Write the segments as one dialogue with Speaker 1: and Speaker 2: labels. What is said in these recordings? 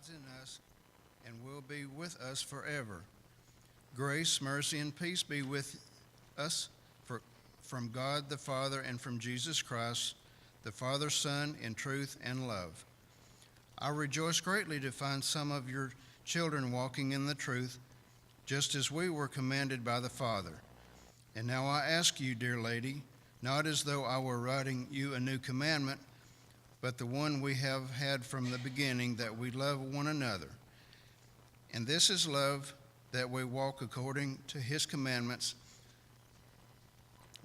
Speaker 1: abides in us and will be with us forever. Grace, mercy, and peace be with us from God the Father and from Jesus Christ, the Father, Son, in truth and love. I rejoice greatly to find some of your children walking in the truth, just as we were commanded by the Father. And now I ask you, dear lady, not as though I were writing you a new commandment, but the one we have had from the beginning, that we love one another. And this is love, that we walk according to his commandments.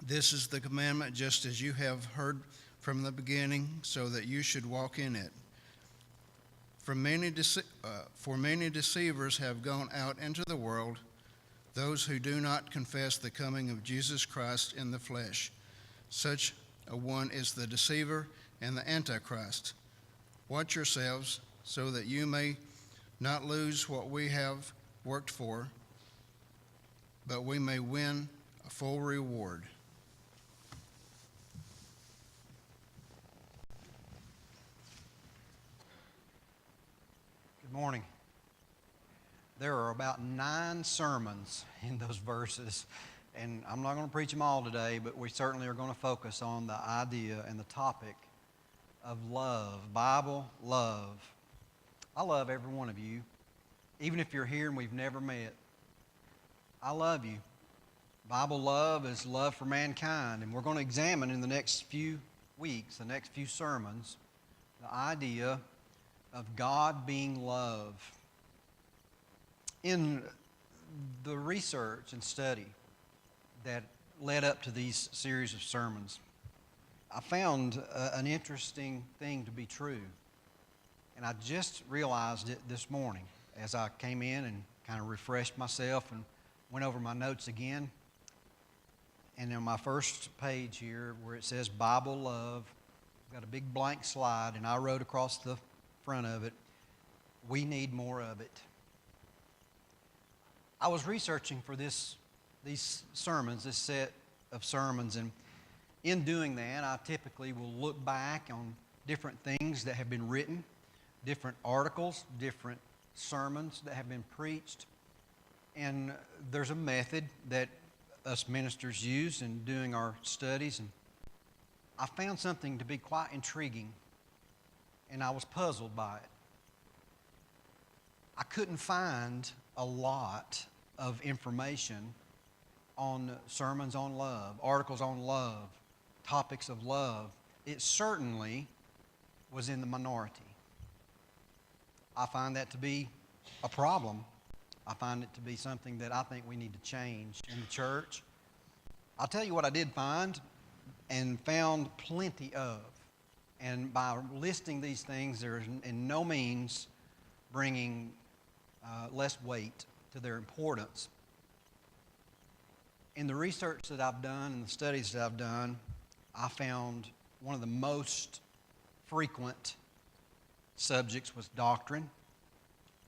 Speaker 1: This is the commandment, just as you have heard from the beginning, so that you should walk in it. For many deceivers have gone out into the world, those who do not confess the coming of Jesus Christ in the flesh. Such a one is the deceiver and the Antichrist. Watch yourselves, so that you may not lose what we have worked for, but we may win a full reward.
Speaker 2: Good morning. There are about 9 sermons in those verses, and I'm not going to preach them all today, but we certainly are going to focus on the idea and the topic of love, Bible love. I love every one of you, even if you're here and we've never met. I love you. Bible love is love for mankind, and we're going to examine in the next few weeks, the next few sermons, the idea of God being love. In the research and study that led up to these series of sermons, I found an interesting thing to be true. And I just realized it this morning as I came in and kind of refreshed myself and went over my notes again. And on my first page here where it says Bible love, I've got a big blank slide, and I wrote across the front of it, we need more of it. I was researching for these sermons, this set of sermons, and in doing that, I typically will look back on different things that have been written, different articles, different sermons that have been preached, and there's a method that us ministers use in doing our studies, and I found something to be quite intriguing, and I was puzzled by it. I couldn't find a lot of information on sermons on love, articles on love, topics of love. It certainly was in the minority. I find that to be a problem. I find it to be something that I think we need to change in the church. I'll tell you what I did find and found plenty of. And by listing these things, they're in no means bringing less weight to their importance. In the research that I've done and the studies that I've done, I found one of the most frequent subjects was doctrine,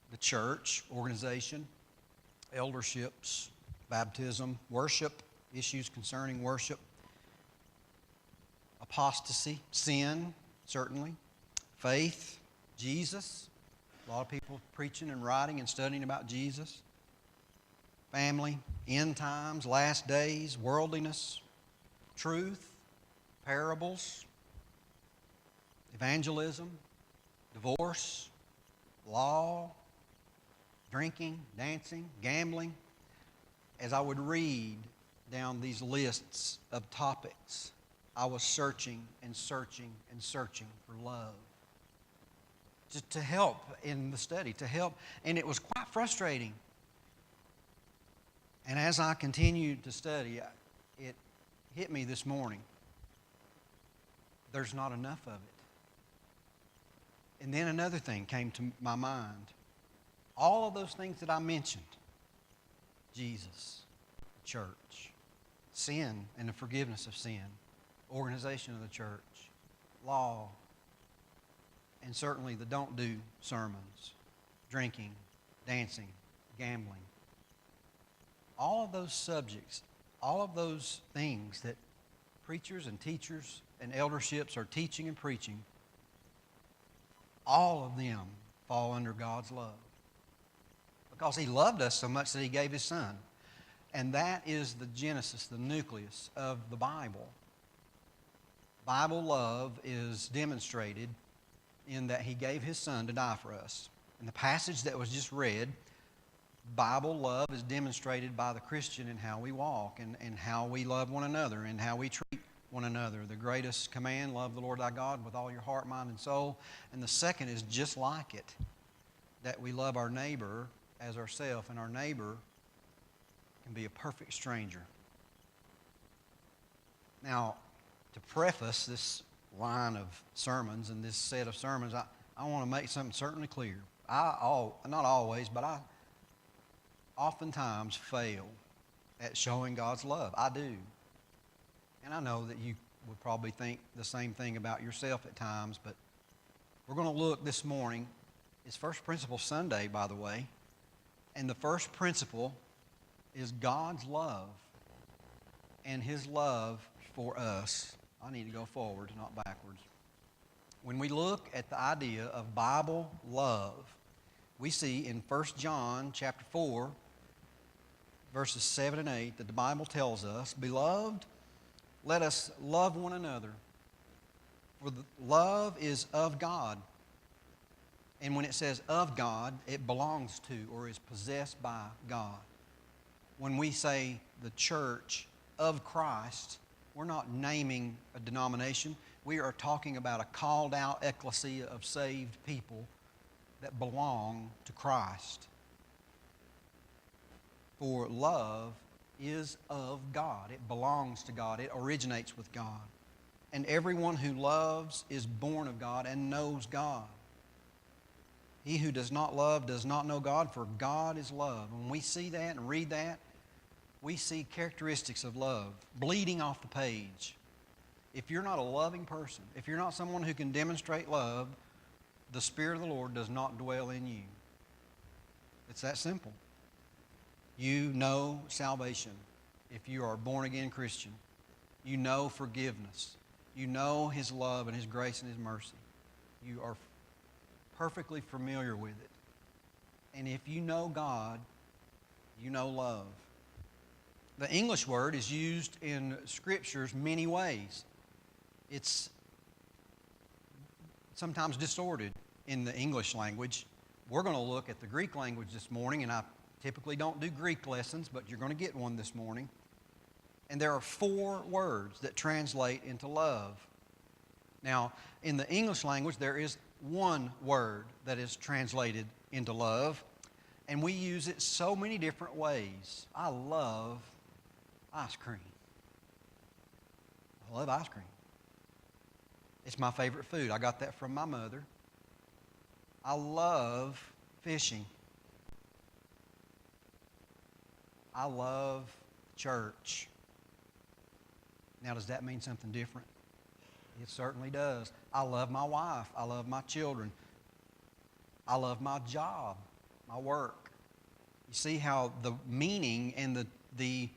Speaker 2: the church, organization, elderships, baptism, worship, issues concerning worship, apostasy, sin, certainly, faith, Jesus. A lot of people preaching and writing and studying about Jesus. Family, end times, last days, worldliness, truth, parables, evangelism, divorce, law, drinking, dancing, gambling. As I would read down these lists of topics, I was searching and searching and searching for love. To help in the study, to help. And it was quite frustrating. And as I continued to study, it hit me this morning. There's not enough of it. And then another thing came to my mind. All of those things that I mentioned, Jesus, church, sin and the forgiveness of sin, organization of the church, law, and certainly the don't do sermons, drinking, dancing, gambling. All of those subjects, all of those things that preachers and teachers and elderships are teaching and preaching, all of them fall under God's love. Because He loved us so much that He gave His Son. And that is the genesis, the nucleus of the Bible. Bible love is demonstrated in that He gave His Son to die for us. In the passage that was just read, Bible love is demonstrated by the Christian in how we walk and how we love one another and how we treat one another. The greatest command, love the Lord thy God with all your heart, mind, and soul. And the second is just like it, that we love our neighbor as ourselves, and our neighbor can be a perfect stranger. Now, to preface this line of sermons and this set of sermons, I want to make something certainly clear. Not always, but I oftentimes fail at showing God's love. I do. And I know that you would probably think the same thing about yourself at times, but we're going to look this morning. It's First Principle Sunday, by the way. And the first principle is God's love and His love for us. I need to go forward, not backwards. When we look at the idea of Bible love, we see in 1 John chapter 4, verses 7 and 8, that the Bible tells us, "Beloved, let us love one another, for the love is of God." And when it says of God, it belongs to or is possessed by God. When we say the church of Christ, we're not naming a denomination. We are talking about a called out ecclesia of saved people that belong to Christ. For love is of God. It belongs to God. It originates with God. And everyone who loves is born of God and knows God. He who does not love does not know God, for God is love. When we see that and read that, we see characteristics of love bleeding off the page. If you're not a loving person, if you're not someone who can demonstrate love, the Spirit of the Lord does not dwell in you. It's that simple. You know salvation if you are a born-again Christian. You know forgiveness. You know His love and His grace and His mercy. You are perfectly familiar with it. And if you know God, you know love. The English word is used in Scriptures many ways. It's sometimes distorted in the English language. We're going to look at the Greek language this morning, and I typically don't do Greek lessons, but you're going to get one this morning. And there are 4 words that translate into love. Now, in the English language, there is one word that is translated into love, and we use it so many different ways. I love ice cream. I love ice cream. It's my favorite food. I got that from my mother. I love fishing. I love church. Now, does that mean something different? It certainly does. I love my wife. I love my children. I love my job, my work. You see how the meaning and the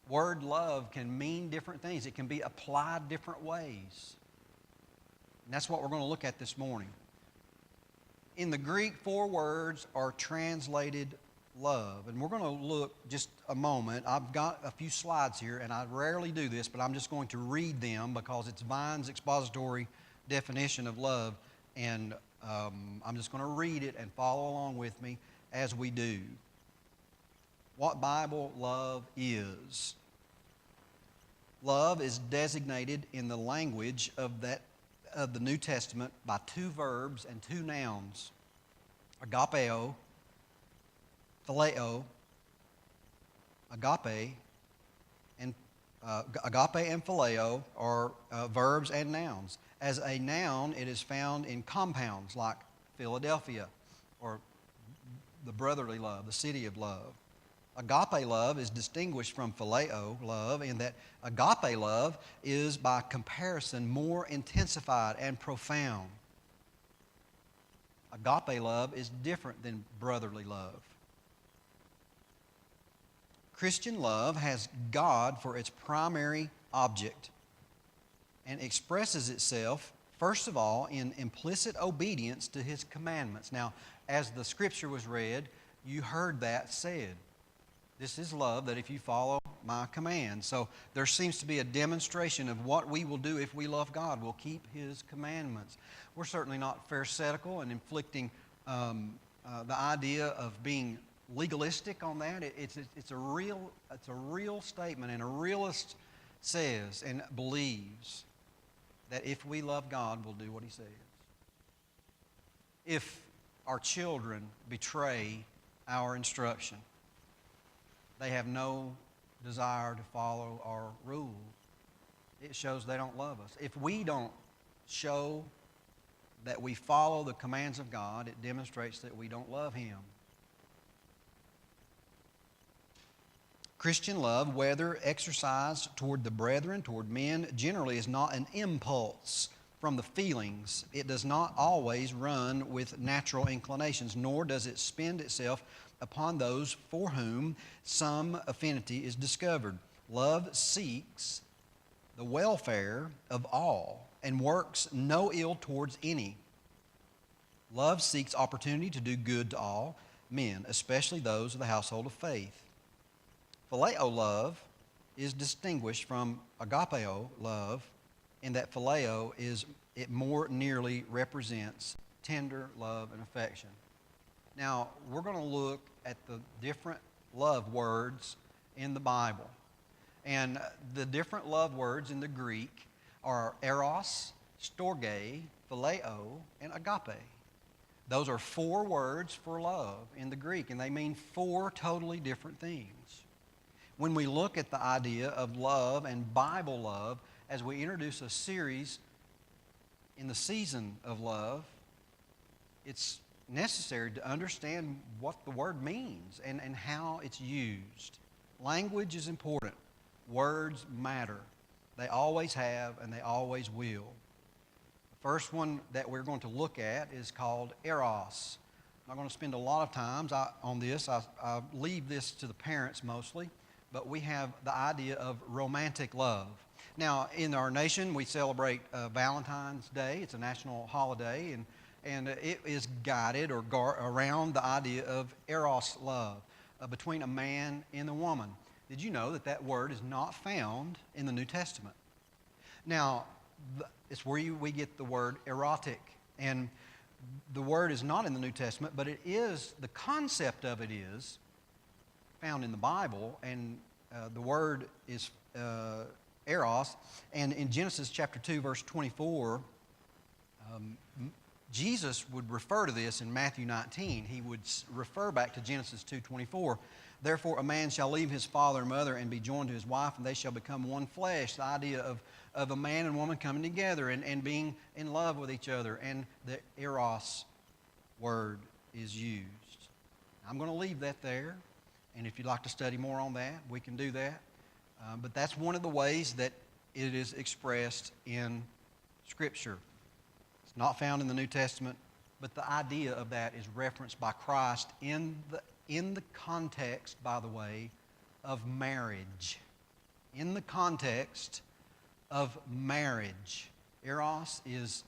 Speaker 2: word love can mean different things. It can be applied different ways. And that's what we're going to look at this morning. In the Greek, 4 words are translated love. And we're going to look just a moment. I've got a few slides here, and I rarely do this, but I'm just going to read them because it's Vine's expository definition of love. And I'm just going to read it and follow along with me as we do. What Bible love is. Love is designated in the language of the New Testament by 2 verbs and 2 nouns. Agapeo, phileo, agape and phileo are verbs and nouns. As a noun, it is found in compounds like Philadelphia or the brotherly love, the city of love. Agape love is distinguished from phileo love in that agape love is by comparison more intensified and profound. Agape love is different than brotherly love. Christian love has God for its primary object and expresses itself first of all, in implicit obedience to His commandments. Now, as the Scripture was read, you heard that said. This is love, that if you follow my commands. So there seems to be a demonstration of what we will do if we love God. We'll keep His commandments. We're certainly not pharisaical and inflicting the idea of being legalistic on that. It's a real statement, and a realist says and believes that if we love God, we'll do what He says. If our children betray our instruction, they have no desire to follow our rules, it shows they don't love us. If we don't show that we follow the commands of God, it demonstrates that we don't love Him. Christian love, whether exercised toward the brethren, toward men, generally is not an impulse from the feelings. It does not always run with natural inclinations, nor does it spend itself upon those for whom some affinity is discovered. Love seeks the welfare of all and works no ill towards any. Love seeks opportunity to do good to all men, especially those of the household of faith. Phileo love is distinguished from agapeo love in that phileo it more nearly represents tender love and affection. Now, we're going to look at the different love words in the Bible. And the different love words in the Greek are eros, storge, phileo, and agape. Those are 4 words for love in the Greek, and they mean 4 totally different things. When we look at the idea of love and Bible love, as we introduce a series in the season of love, it's necessary to understand what the word means and how it's used. Language is important. Words matter. They always have and they always will. The first one that we're going to look at is called eros. I'm not going to spend a lot of time on this. I leave this to the parents mostly, but we have the idea of romantic love. Now, in our nation, we celebrate Valentine's Day. It's a national holiday, and it is guided around the idea of eros love between a man and a woman. Did you know that word is not found in the New Testament? Now, it's where we get the word erotic, and the word is not in the New Testament, but the concept of it is found in the Bible, and the word is eros. And in Genesis chapter 2, verse 24, Jesus would refer to this in Matthew 19. He would refer back to Genesis 2:24. Therefore, a man shall leave his father and mother and be joined to his wife, and they shall become one flesh. The idea of a man and woman coming together and being in love with each other. And the eros word is used. I'm going to leave that there. And if you'd like to study more on that, we can do that. But that's one of the ways that it is expressed in Scripture. It's not found in the New Testament, but the idea of that is referenced by Christ in the context, by the way, of marriage. In the context of marriage. Eros is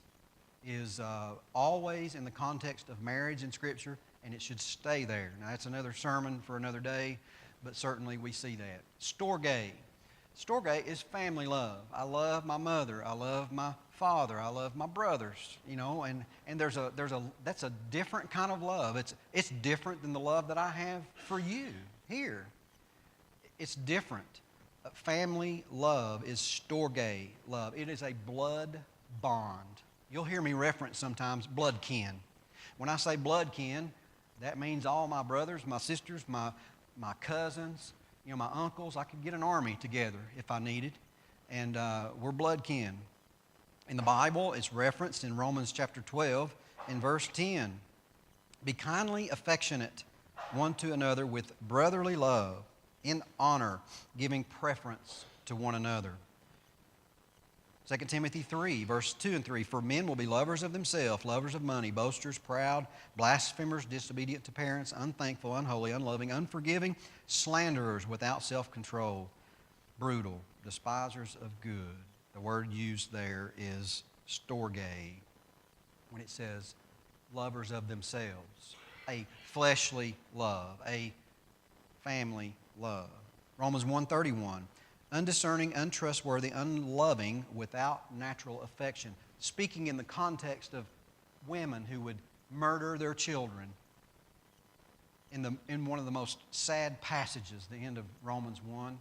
Speaker 2: always in the context of marriage in Scripture, and it should stay there. Now, that's another sermon for another day, but certainly we see that. Storge. Storge is family love. I love my mother. I love my father. I love my brothers. And that's a different kind of love. It's different than the love that I have for you here. It's different. Family love is storge love. It is a blood bond. You'll hear me reference sometimes blood kin. When I say blood kin, that means all my brothers, my sisters, my cousins, my uncles. I could get an army together if I needed. And we're blood kin. In the Bible, it's referenced in Romans chapter 12 in verse 10. Be kindly affectionate one to another with brotherly love, in honor, giving preference to one another. 2 Timothy 3, verse 2 and 3, for men will be lovers of themselves, lovers of money, boasters, proud, blasphemers, disobedient to parents, unthankful, unholy, unloving, unforgiving, slanderers, without self-control, brutal, despisers of good. The word used there is storge, when it says lovers of themselves, a fleshly love, a family love. Romans 1:31, undiscerning, untrustworthy, unloving, without natural affection. Speaking in the context of women who would murder their children. In one of the most sad passages, the end of Romans 1,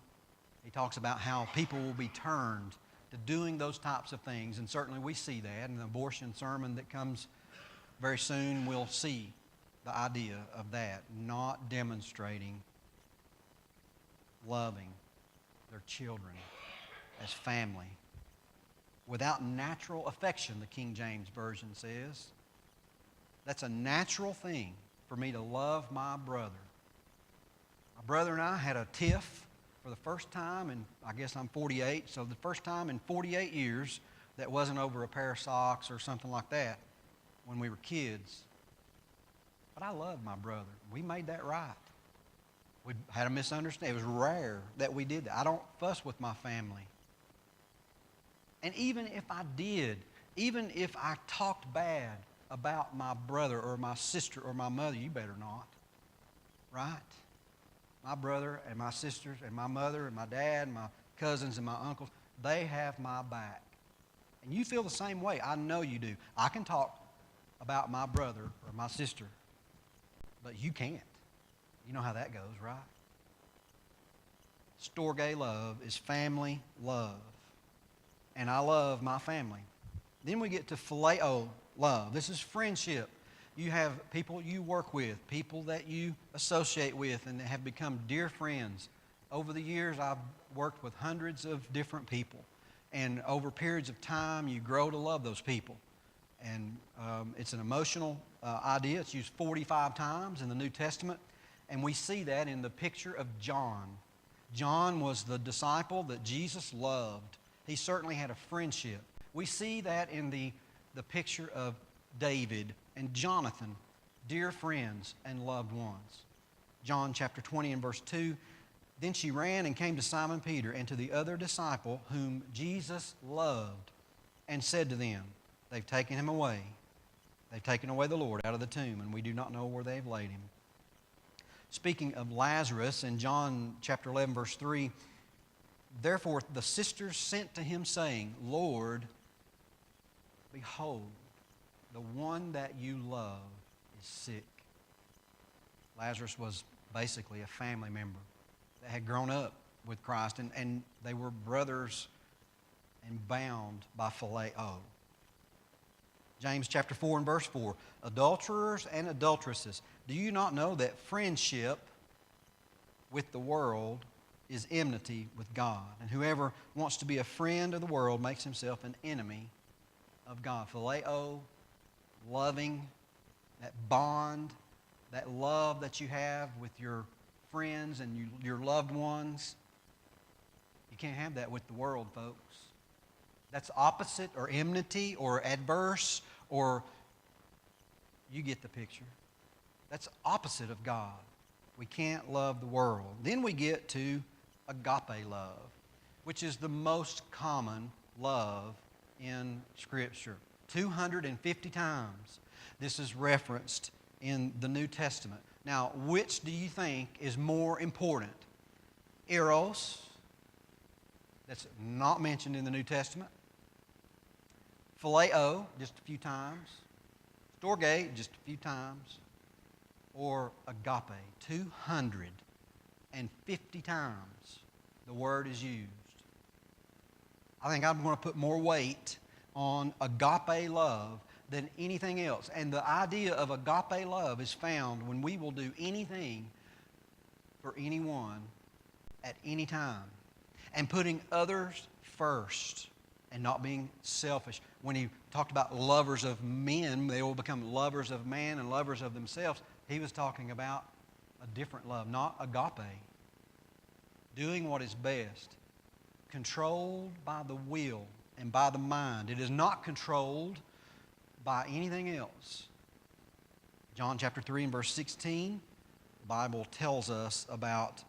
Speaker 2: he talks about how people will be turned to doing those types of things. And certainly we see that. In the abortion sermon that comes very soon, we'll see the idea of that, not demonstrating loving their children as family. Without natural affection, the King James Version says. That's a natural thing for me to love my brother. My brother and I had a tiff for the first time, and I guess I'm 48, so the first time in 48 years that wasn't over a pair of socks or something like that when we were kids. But I loved my brother. We made that right. We had a misunderstanding. It was rare that we did that. I don't fuss with my family. And even if I did, even if I talked bad about my brother or my sister or my mother, you better not, right? My brother and my sisters and my mother and my dad and my cousins and my uncles, they have my back. And you feel the same way. I know you do. I can talk about my brother or my sister, but you can't. You know how that goes, right? Storge love is family love. And I love my family. Then we get to phileo love. This is friendship. You have people you work with, people that you associate with and that have become dear friends. Over the years, I've worked with hundreds of different people. And over periods of time, you grow to love those people. And it's an emotional idea. It's used 45 times in the New Testament. And we see that in the picture of John. John was the disciple that Jesus loved. He certainly had a friendship. We see that in the picture of David and Jonathan, dear friends and loved ones. John chapter 20 and verse 2, then she ran and came to Simon Peter and to the other disciple whom Jesus loved and said to them, they've taken him away. They've taken away the Lord out of the tomb, and we do not know where they've laid him. Speaking of Lazarus, in John chapter 11, verse 3, therefore the sisters sent to him, saying, Lord, behold, the one that you love is sick. Lazarus was basically a family member that had grown up with Christ, and they were brothers and bound by phileo. James chapter 4 and verse 4, adulterers and adulteresses, do you not know that friendship with the world is enmity with God? And whoever wants to be a friend of the world makes himself an enemy of God. Phileo, loving, that bond, that love that you have with your friends and your loved ones. You can't have that with the world, folks. That's opposite or enmity or adverse, or you get the picture. That's opposite of God. We can't love the world. Then we get to agape love, which is the most common love in Scripture. 250 times this is referenced in the New Testament. Now, which do you think is more important? Eros, that's not mentioned in the New Testament. Phileo, just a few times. Storge, just a few times. Or agape, 250 times the word is used. I think I'm going to put more weight on agape love than anything else. And the idea of agape love is found when we will do anything for anyone at any time. And putting others first and not being selfish. When he talked about lovers of men, they will become lovers of man and lovers of themselves. He was talking about a different love, not agape. Doing what is best. Controlled by the will and by the mind. It is not controlled by anything else. John chapter 3 and verse 16, the Bible tells us about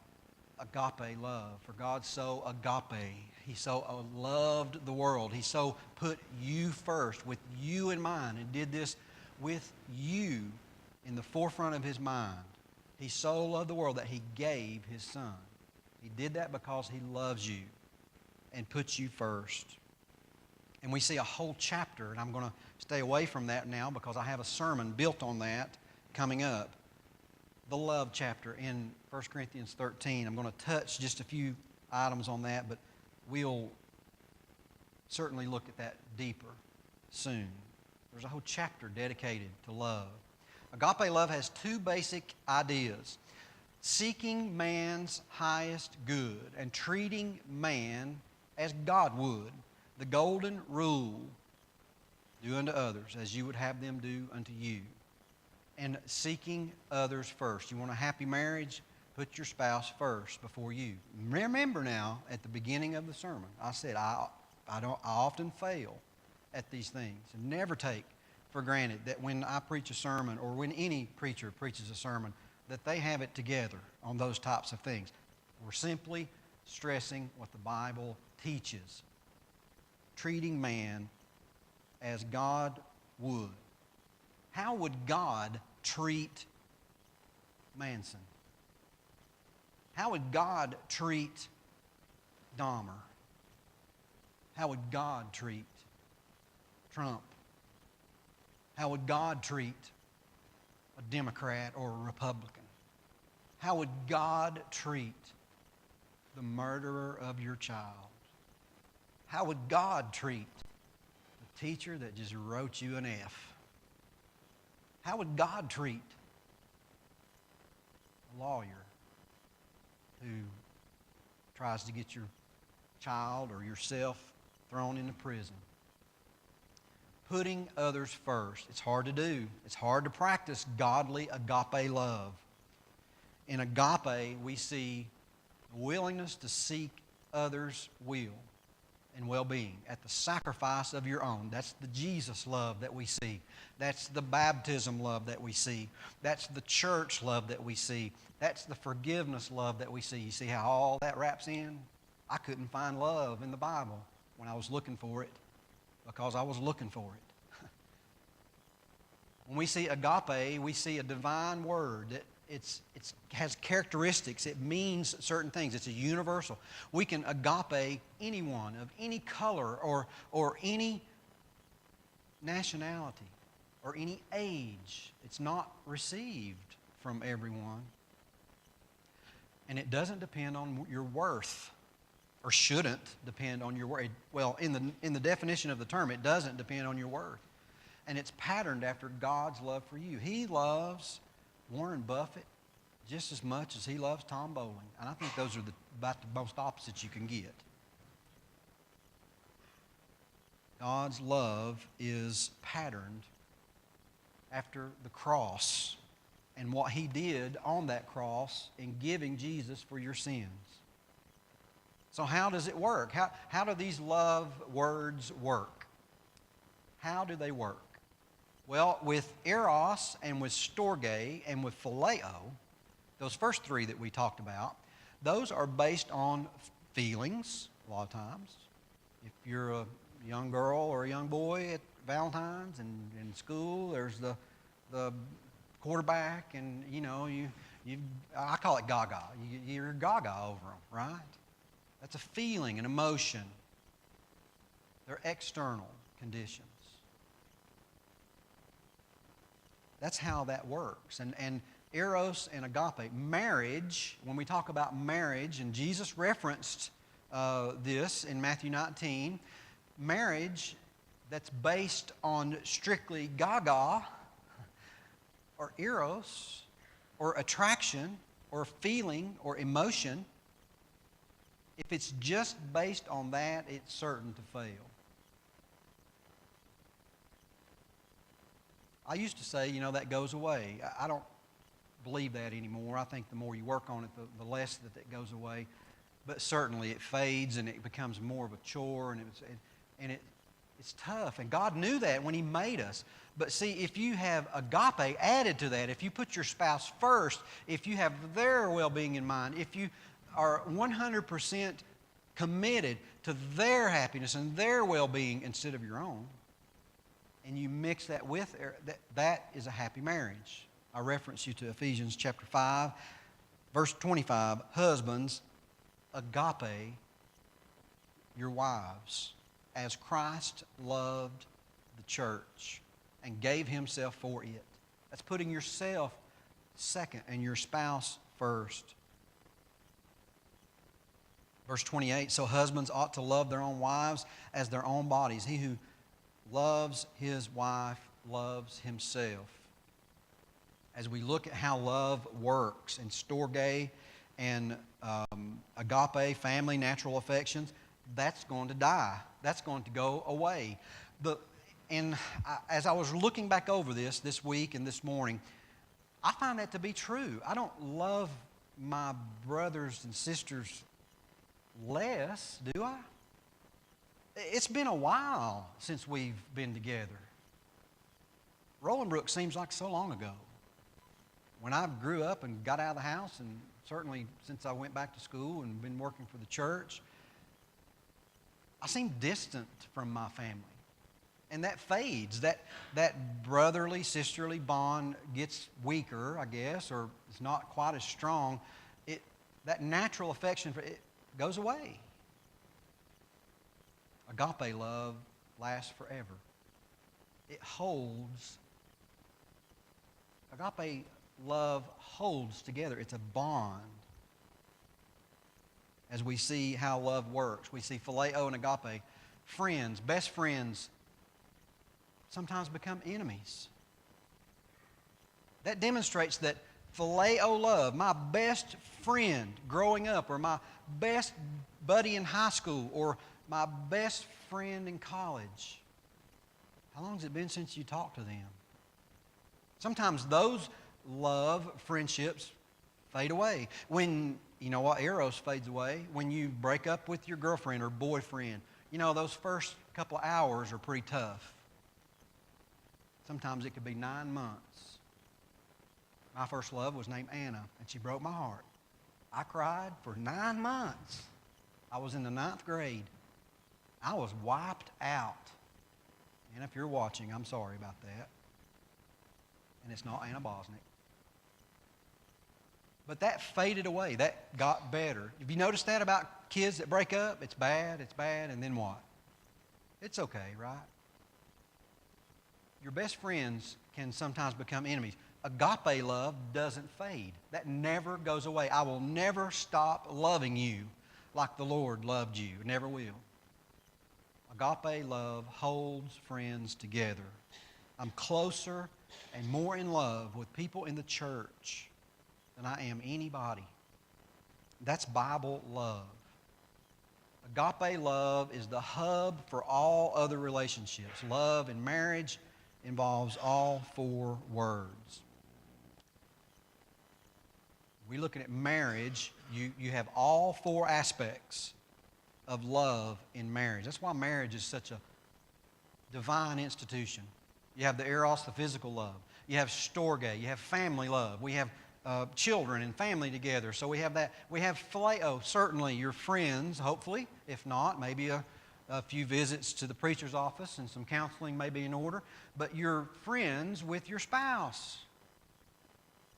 Speaker 2: agape love. For God so agape. He so loved the world. He so put you first, with you in mind, and did this with you in the forefront of His mind. He so loved the world that He gave His Son. He did that because He loves you and puts you first. And we see a whole chapter, and I'm going to stay away from that now because I have a sermon built on that coming up. The love chapter in 1 Corinthians 13. I'm going to touch just a few items on that, but we'll certainly look at that deeper soon. There's a whole chapter dedicated to love. Agape love has two basic ideas: seeking man's highest good and treating man as God would. The golden rule: do unto others as you would have them do unto you. And seeking others first. You want a happy marriage? Put your spouse first before you. Remember now, at the beginning of the sermon, I said I often fail at these things and never take for granted that when I preach a sermon or when any preacher preaches a sermon that they have it together on those types of things. We're simply stressing what the Bible teaches. Treating man as God would. How would God treat Manson? How would God treat Dahmer? How would God treat Trump? How would God treat a Democrat or a Republican? How would God treat the murderer of your child? How would God treat the teacher that just wrote you an F? How would God treat a lawyer who tries to get your child or yourself thrown into prison? Putting others first. It's hard to do. It's hard to practice godly agape love. In agape, we see the willingness to seek others' will and well-being at the sacrifice of your own. That's the Jesus love that we see. That's the baptism love that we see. That's the church love that we see. That's the forgiveness love that we see. You see how all that wraps in? I couldn't find love in the Bible when I was looking for it because I was looking for it. When we see agape, we see a divine word that it has characteristics. It means certain things. It's a universal. We can agape anyone of any color or any nationality or any age. It's not received from everyone. And it doesn't depend on your worth, or shouldn't depend on your worth. Well, in the definition of the term, it doesn't depend on your worth. And it's patterned after God's love for you. He loves Warren Buffett just as much as he loves Tom Bowling. And I think those are about the most opposites you can get. God's love is patterned after the cross and what He did on that cross in giving Jesus for your sins. So how does it work? How do these love words work? How do they work? Well, with eros and with storge and with phileo, those first three that we talked about, those are based on feelings a lot of times. If you're a young girl or a young boy at Valentine's and in school, there's the quarterback, and I call it gaga. You're gaga over them, right? That's a feeling, an emotion. They're external conditions. That's how that works. And eros and agape, marriage, when we talk about marriage, and Jesus referenced this in Matthew 19, marriage that's based on strictly gaga or eros or attraction or feeling or emotion, if it's just based on that, it's certain to fail. I used to say, that goes away. I don't believe that anymore. I think the more you work on it, the less that it goes away. But certainly it fades and it becomes more of a chore, and it's tough. And God knew that when He made us. But see, if you have agape added to that, if you put your spouse first, if you have their well-being in mind, if you are 100% committed to their happiness and their well-being instead of your own, and you mix that with, that is a happy marriage. I reference you to Ephesians chapter 5, verse 25. Husbands, agape your wives, as Christ loved the church and gave himself for it. That's putting yourself second and your spouse first. Verse 28, so husbands ought to love their own wives as their own bodies. He who loves his wife loves himself. As we look at how love works in storge and agape, family, natural affections, that's going to die. That's going to go away. As I was looking back over this week and this morning, I find that to be true. I don't love my brothers and sisters less, do I? It's been a while since we've been together. Rollingbrook seems like so long ago. When I grew up and got out of the house, and certainly since I went back to school and been working for the church, I seem distant from my family. And that fades. That brotherly, sisterly bond gets weaker, I guess, or it's not quite as strong. That natural affection for it goes away. Agape love lasts forever. It holds. Agape love holds together. It's a bond. As we see how love works, we see phileo and agape. Friends, best friends, sometimes become enemies. That demonstrates that phileo love, my best friend growing up, or my best buddy in high school, or my best friend in college. How long has it been since you talked to them? Sometimes those love friendships fade away. When, you know what, eros fades away. When you break up with your girlfriend or boyfriend, you know, those first couple of hours are pretty tough. Sometimes it could be 9 months. My first love was named Anna, and she broke my heart. I cried for 9 months. I was in the 9th grade. I was wiped out. And if you're watching, I'm sorry about that. And it's not Anna Bosnick. But that faded away. That got better. Have you noticed that about kids that break up? It's bad, and then what? It's okay, right? Your best friends can sometimes become enemies. Agape love doesn't fade. That never goes away. I will never stop loving you like the Lord loved you. Never will. Agape love holds friends together. I'm closer and more in love with people in the church than I am anybody. That's Bible love. Agape love is the hub for all other relationships. Love in marriage involves all 4 words. We're looking at marriage. You have all 4 aspects of love in marriage. That's why marriage is such a divine institution. You have the eros, the physical love. You have storge. You have family love. We have children and family together. So we have that. We have phileo, certainly your friends, hopefully. If not, maybe a few visits to the preacher's office and some counseling may be in order. But you're friends with your spouse.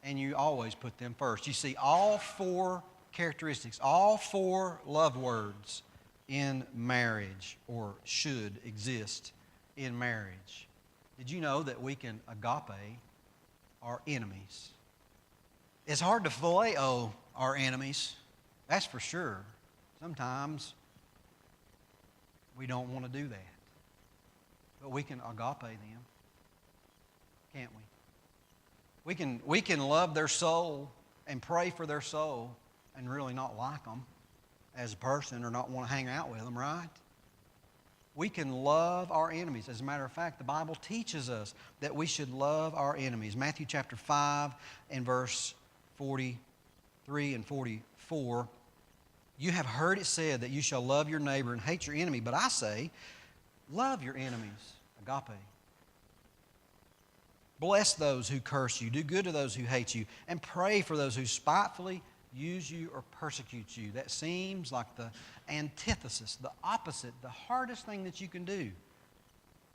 Speaker 2: And you always put them first. You see all 4 characteristics, all 4 love words in marriage, or should exist in marriage. Did you know that we can agape our enemies? It's hard to phileo our enemies, that's for sure. Sometimes we don't want to do that. But we can agape them, can't we? We can love their soul and pray for their soul and really not like them as a person or not want to hang out with them, right? We can love our enemies. As a matter of fact, the Bible teaches us that we should love our enemies. Matthew chapter 5 and verse 43 and 44. You have heard it said that you shall love your neighbor and hate your enemy, but I say, love your enemies. Agape. Bless those who curse you. Do good to those who hate you. And pray for those who spitefully use you or persecute you. That seems like the antithesis, the opposite, the hardest thing that you can do.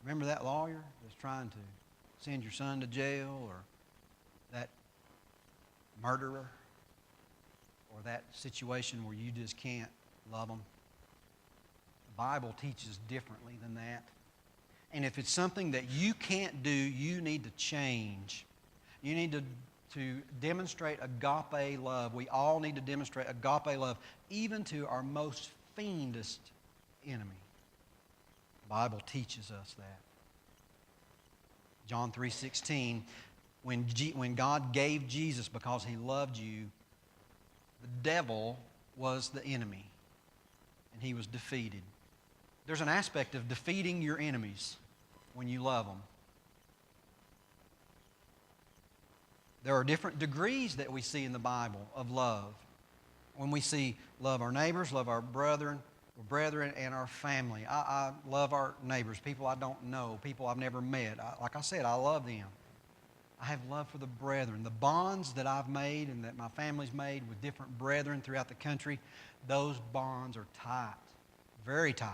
Speaker 2: Remember that lawyer that's trying to send your son to jail, or that murderer, or that situation where you just can't love them? The Bible teaches differently than that. And if it's something that you can't do, you need to change. You need to demonstrate agape love. We all need to demonstrate agape love, even to our most fiendest enemy. The Bible teaches us that. John 3:16, when God gave Jesus because He loved you, the devil was the enemy, and he was defeated. There's an aspect of defeating your enemies when you love them. There are different degrees that we see in the Bible of love. When we see love our neighbors, love our brethren and our family. I love our neighbors, people I don't know, people I've never met. Like I said, I love them. I have love for the brethren. The bonds that I've made and that my family's made with different brethren throughout the country, those bonds are tight, very tight.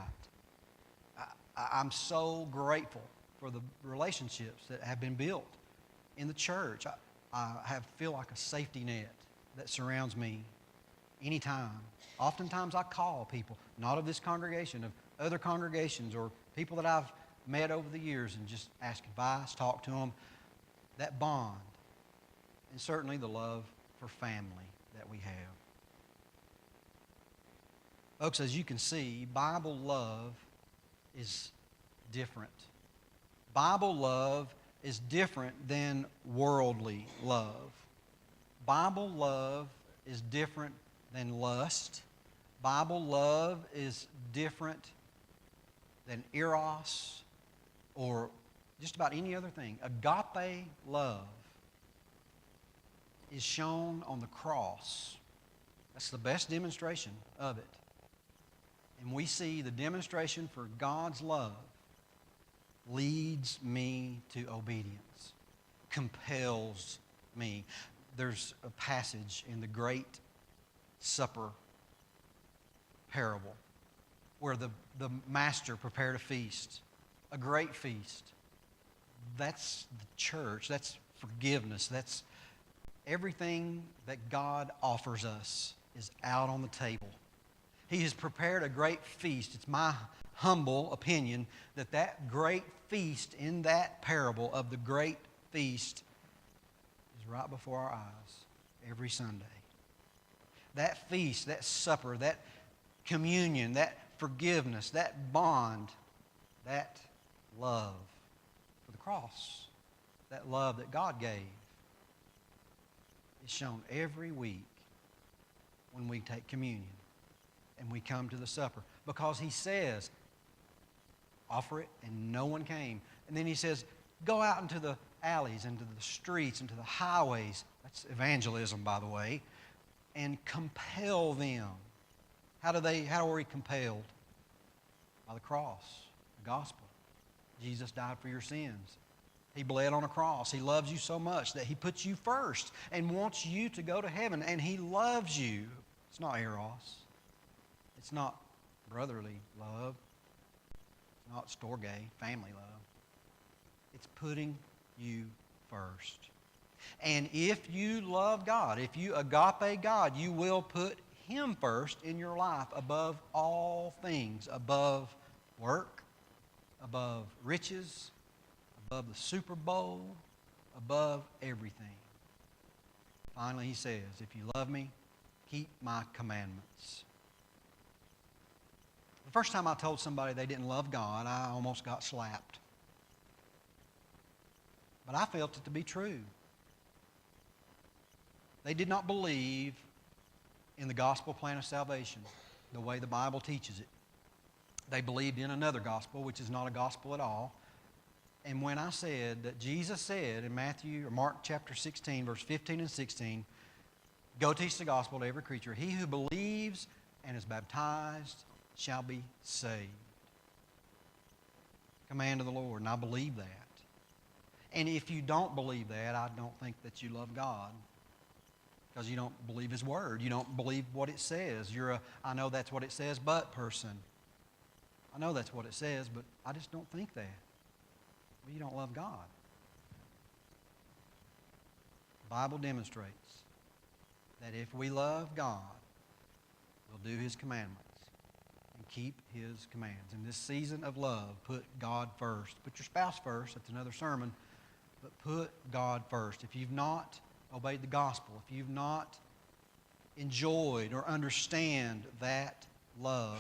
Speaker 2: I'm so grateful for the relationships that have been built in the church. I feel like a safety net that surrounds me anytime. Oftentimes I call people, not of this congregation, of other congregations, or people that I've met over the years, and just ask advice, talk to them. That bond, and certainly the love for family that we have. Folks, as you can see, Bible love is different. Bible love is different than worldly love. Bible love is different than lust. Bible love is different than eros or just about any other thing. Agape love is shown on the cross. That's the best demonstration of it. And we see the demonstration for God's love leads me to obedience, compels me. There's a passage in the Great Supper parable where the master prepared a feast, a great feast. That's the church. That's forgiveness. That's everything that God offers us is out on the table. He has prepared a great feast. It's my humble opinion that that great feast in that parable of the great feast is right before our eyes every Sunday. That feast, that supper, that communion, that forgiveness, that bond, that love for the cross, that love that God gave is shown every week when we take communion and we come to the supper. Because He says, offer it, and no one came. And then He says, go out into the alleys, into the streets, into the highways. That's evangelism, by the way. And compel them. How are we compelled? By the cross, the gospel. Jesus died for your sins. He bled on a cross. He loves you so much that He puts you first and wants you to go to heaven. And He loves you. It's not eros. It's not brotherly love. It's not storge, family love. It's putting you first. And if you love God, if you agape God, you will put Him first in your life above all things, above work, above riches, above the Super Bowl, above everything. Finally, He says, if you love me, keep my commandments. The first time I told somebody they didn't love God, I almost got slapped. But I felt it to be true. They did not believe in the gospel plan of salvation the way the Bible teaches it. They believed in another gospel, which is not a gospel at all. And when I said that Jesus said in Matthew or Mark chapter 16, verse 15 and 16, go teach the gospel to every creature. He who believes and is baptized shall be saved. Command of the Lord, and I believe that. And if you don't believe that, I don't think that you love God. because you don't believe His Word. You don't believe what it says. You're a, I know that's what it says, but person. I know that's what it says, but I just don't think that. Well, you don't love God. The Bible demonstrates that if we love God, we'll do His commandments and keep His commands. In this season of love, put God first. Put your spouse first. That's another sermon. But put God first. If you've not obeyed the gospel, if you've not enjoyed or understand that love,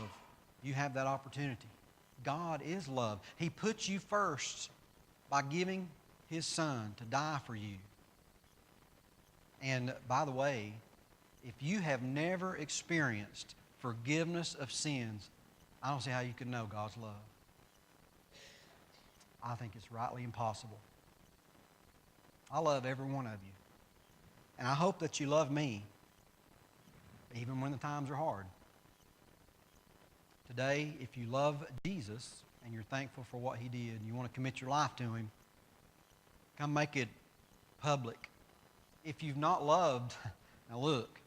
Speaker 2: you have that opportunity. God is love. He put you first by giving His Son to die for you. And by the way, if you have never experienced forgiveness of sins, I don't see how you can know God's love. I think it's rightly impossible. I love every one of you. And I hope that you love me, even when the times are hard. Today, if you love Jesus and you're thankful for what He did and you want to commit your life to Him, come make it public. If you've not loved, now look,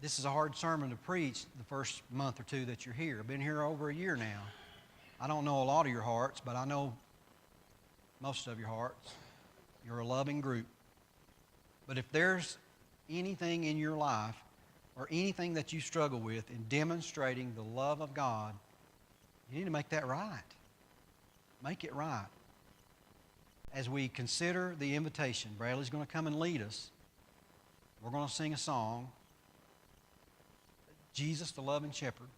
Speaker 2: this is a hard sermon to preach the first month or two that you're here. I've been here over a year now. I don't know a lot of your hearts, but I know most of your hearts. You're a loving group. But if there's anything in your life or anything that you struggle with in demonstrating the love of God, you need to make that right. Make it right. As we consider the invitation, Bradley's going to come and lead us. We're going to sing a song. Jesus, the loving shepherd,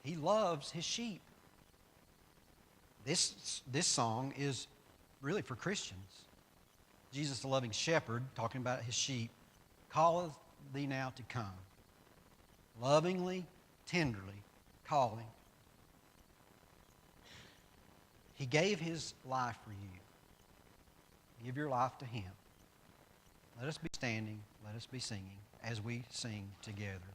Speaker 2: He loves His sheep. This song is really for Christians. Jesus, the loving shepherd, talking about His sheep, calleth thee now to come. Lovingly, tenderly calling. He gave His life for you. Give your life to Him. Let us be standing, let us be singing as we sing together.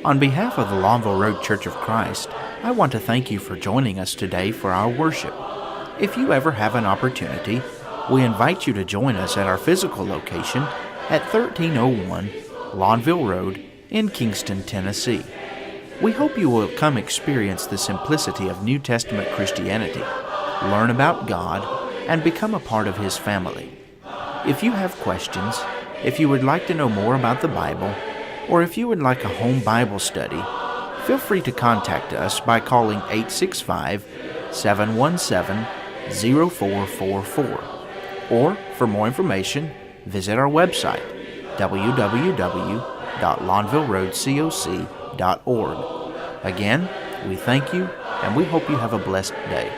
Speaker 3: On behalf of the Lawnville Road Church of Christ, I want to thank you for joining us today for our worship. If you ever have an opportunity, we invite you to join us at our physical location at 1301 Lawnville Road in Kingston, Tennessee. We hope you will come experience the simplicity of New Testament Christianity, learn about God, and become a part of His family. If you have questions, if you would like to know more about the Bible, or if you would like a home Bible study, feel free to contact us by calling 865-717-0444. Or, for more information, visit our website, www.lawnvilleroadcoc.org. Again, we thank you, and we hope you have a blessed day.